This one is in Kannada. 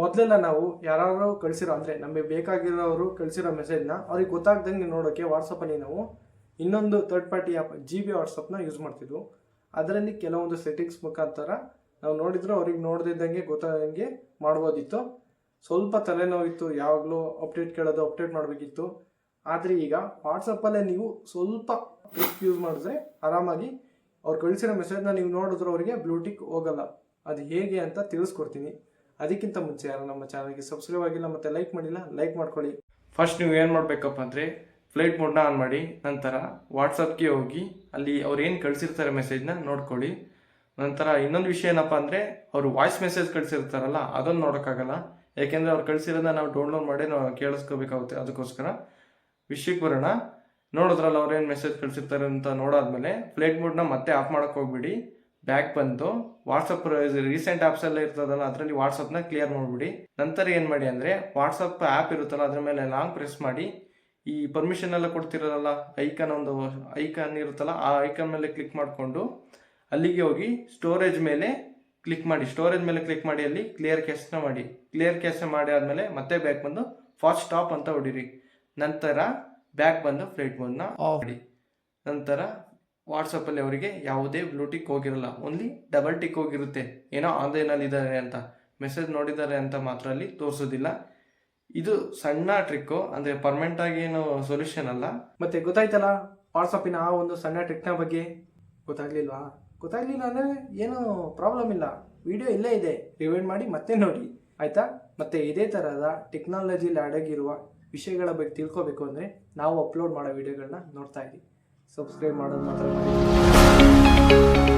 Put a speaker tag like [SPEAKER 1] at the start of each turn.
[SPEAKER 1] ಮೊದಲೆಲ್ಲ ನಾವು ಯಾರು ಕಳಿಸಿರೋ ಅಂದರೆ ನಮಗೆ ಬೇಕಾಗಿರೋರು ಕಳಿಸಿರೋ ಮೆಸೇಜ್ನ ಅವ್ರಿಗೆ ಗೊತ್ತಾಗ್ದಂಗೆ ನೋಡೋಕ್ಕೆ ವಾಟ್ಸಪ್ಪಲ್ಲಿ ನಾವು ಇನ್ನೊಂದು ಥರ್ಡ್ ಪಾರ್ಟಿ ಆ್ಯಪ್ GB ವಾಟ್ಸಪ್ನ ಯೂಸ್ ಮಾಡ್ತಿದ್ವು. ಅದರಲ್ಲಿ ಕೆಲವೊಂದು ಸೆಟ್ಟಿಂಗ್ಸ್ ಮುಖಾಂತರ ನಾವು ನೋಡಿದ್ರು ಅವ್ರಿಗೆ ನೋಡ್ದಿದ್ದಂಗೆ ಗೊತ್ತಾಗಂಗೆ ಮಾಡ್ಬೋದಿತ್ತು. ಸ್ವಲ್ಪ ತಲೆನೋವಿತ್ತು, ಯಾವಾಗಲೂ ಅಪ್ಡೇಟ್ ಕೇಳೋದು, ಅಪ್ಡೇಟ್ ಮಾಡಬೇಕಿತ್ತು. ಆದರೆ ಈಗ ವಾಟ್ಸಪ್ಪಲ್ಲೇ ನೀವು ಸ್ವಲ್ಪ ಟ್ರಿಕ್ ಯೂಸ್ ಮಾಡಿದ್ರೆ ಆರಾಮಾಗಿ ಅವ್ರು ಕಳಿಸಿರೋ ಮೆಸೇಜ್ನ ನೀವು ನೋಡಿದ್ರು ಅವರಿಗೆ ಬ್ಲೂಟಿಕ್ ಹೋಗಲ್ಲ. ಅದು ಹೇಗೆ ಅಂತ ತಿಳಿಸ್ಕೊಡ್ತೀನಿ. ಅದಕ್ಕಿಂತ ಮುಂಚೆ ಯಾರು ನಮ್ಮ ಚಾನಲ್ಗೆ ಸಬ್ಸ್ಕ್ರೈಬ್ ಆಗಿಲ್ಲ ಮತ್ತು ಲೈಕ್ ಮಾಡಿಲ್ಲ, ಲೈಕ್ ಮಾಡ್ಕೊಳ್ಳಿ. ಫಸ್ಟ್ ನೀವು ಏನು ಮಾಡಬೇಕಪ್ಪ ಅಂದರೆ ಫ್ಲೈಟ್ ಮೋಡ್ನ ಆನ್ ಮಾಡಿ, ನಂತರ ವಾಟ್ಸಪ್ಗೆ ಹೋಗಿ ಅಲ್ಲಿ ಅವ್ರು ಏನು ಕಳಿಸಿರ್ತಾರೆ ಮೆಸೇಜ್ನ ನೋಡ್ಕೊಳ್ಳಿ. ನಂತರ ಇನ್ನೊಂದು ವಿಷಯ ಏನಪ್ಪ ಅಂದರೆ ಅವರು ವಾಯ್ಸ್ ಮೆಸೇಜ್ ಕಳಿಸಿರ್ತಾರಲ್ಲ ಅದನ್ನು ನೋಡೋಕ್ಕಾಗಲ್ಲ. ಯಾಕೆಂದರೆ ಅವ್ರು ಕಳಿಸಿರೋದನ್ನ ನಾವು ಡೌನ್ಲೋಡ್ ಮಾಡಿ ನಾವು ಕೇಳಿಸ್ಕೋಬೇಕಾಗುತ್ತೆ. ಅದಕ್ಕೋಸ್ಕರ ವಿಷಯಕ್ಕೆ ಬರೋಣ. ನೋಡಿದ್ರಲ್ಲ ಅವ್ರೇನು ಮೆಸೇಜ್ ಕಳಿಸಿರ್ತಾರೆ ಅಂತ ನೋಡಾದ್ಮೇಲೆ ಫ್ಲೈಟ್ ಮೋಡ್ನ ಮತ್ತೆ ಆಫ್ ಮಾಡೋಕ್ಕೆ ಹೋಗ್ಬಿಡಿ. ಬ್ಯಾಕ್ ಬಂದು ವಾಟ್ಸಪ್ ರೀಸೆಂಟ್ ಆ್ಯಪ್ಸ್ ಎಲ್ಲ ಇರ್ತದಲ್ಲ ಅದರಲ್ಲಿ ವಾಟ್ಸಪ್ನ ಕ್ಲಿಯರ್ ಮಾಡಿಬಿಡಿ. ನಂತರ ಏನು ಮಾಡಿ ಅಂದರೆ ವಾಟ್ಸಪ್ ಆ್ಯಪ್ ಇರುತ್ತಲ್ಲ ಅದ್ರ ಮೇಲೆ ಲಾಂಗ್ ಪ್ರೆಸ್ ಮಾಡಿ ಈ ಪರ್ಮಿಷನ್ ಎಲ್ಲ ಕೊಡ್ತಿರೋಲ್ಲ ಒಂದು ಐಕಾನ್ ಇರುತ್ತಲ್ಲ ಆ ಐಕಾನ್ ಮೇಲೆ ಕ್ಲಿಕ್ ಮಾಡಿಕೊಂಡು ಅಲ್ಲಿಗೆ ಹೋಗಿ ಸ್ಟೋರೇಜ್ ಮೇಲೆ ಕ್ಲಿಕ್ ಮಾಡಿ. ಸ್ಟೋರೇಜ್ ಮೇಲೆ ಕ್ಲಿಕ್ ಮಾಡಿ ಅಲ್ಲಿ ಕ್ಲಿಯರ್ ಕ್ಯಾಶ್ನ ಮಾಡಿ. ಕ್ಲಿಯರ್ ಕ್ಯಾಶ್ನ ಮಾಡಿ ಆದಮೇಲೆ ಮತ್ತೆ ಬ್ಯಾಕ್ ಬಂದು ಫಾಸ್ಟ್ ಸ್ಟಾಪ್ ಅಂತ ಹೊಡೀರಿ. ನಂತರ ಬ್ಯಾಕ್ ಬಂದು ಫ್ಲೈಟ್ ಮೋಡ್ನ ಆಫ್ ಮಾಡಿ. ನಂತರ ವಾಟ್ಸಪ್ಪಲ್ಲಿ ಅವರಿಗೆ ಯಾವುದೇ ಬ್ಲೂಟಿಕ್ ಹೋಗಿರಲ್ಲ, ಓನ್ಲಿ ಡಬಲ್ ಟಿಕ್ ಹೋಗಿರುತ್ತೆ. ಏನೋ ಆನ್ಲೈನಲ್ಲಿ ಇದ್ದಾರೆ ಅಂತ ಮೆಸೇಜ್ ನೋಡಿದ್ದಾರೆ ಅಂತ ಮಾತ್ರ ಅಲ್ಲಿ ತೋರಿಸೋದಿಲ್ಲ. ಇದು ಸಣ್ಣ ಟ್ರಿಕ್ಕು, ಅಂದರೆ ಪರ್ಮನೆಂಟಾಗಿ ಏನು ಸೊಲ್ಯೂಷನ್ ಅಲ್ಲ. ಮತ್ತೆ ಗೊತ್ತಾಯ್ತಲ್ಲ ವಾಟ್ಸಪ್ಪಿನ ಆ ಒಂದು ಸಣ್ಣ ಟ್ರಿಕ್ನ ಬಗ್ಗೆ. ಗೊತ್ತಾಗ್ಲಿಲ್ಲ ಅಂದರೆ ಏನೂ ಪ್ರಾಬ್ಲಮ್ ಇಲ್ಲ, ವಿಡಿಯೋ ಇಲ್ಲೇ ಇದೆ, ರಿವೈಂಡ್ ಮಾಡಿ ಮತ್ತೆ ನೋಡಿ ಆಯಿತಾ. ಮತ್ತು ಇದೇ ಥರದ ಟೆಕ್ನಾಲಜಿಲಿ ಅಡಗಿರುವ ವಿಷಯಗಳ ಬಗ್ಗೆ ತಿಳ್ಕೊಬೇಕು ಅಂದರೆ ನಾವು ಅಪ್ಲೋಡ್ ಮಾಡೋ ವಿಡಿಯೋಗಳನ್ನ ನೋಡ್ತಾ ಇದ್ದೀವಿ. ಸಬ್ಸ್ಕ್ರೈಬ್ ಮಾಡೋದು ಮಾತ್ರ ಮಾಡಿ.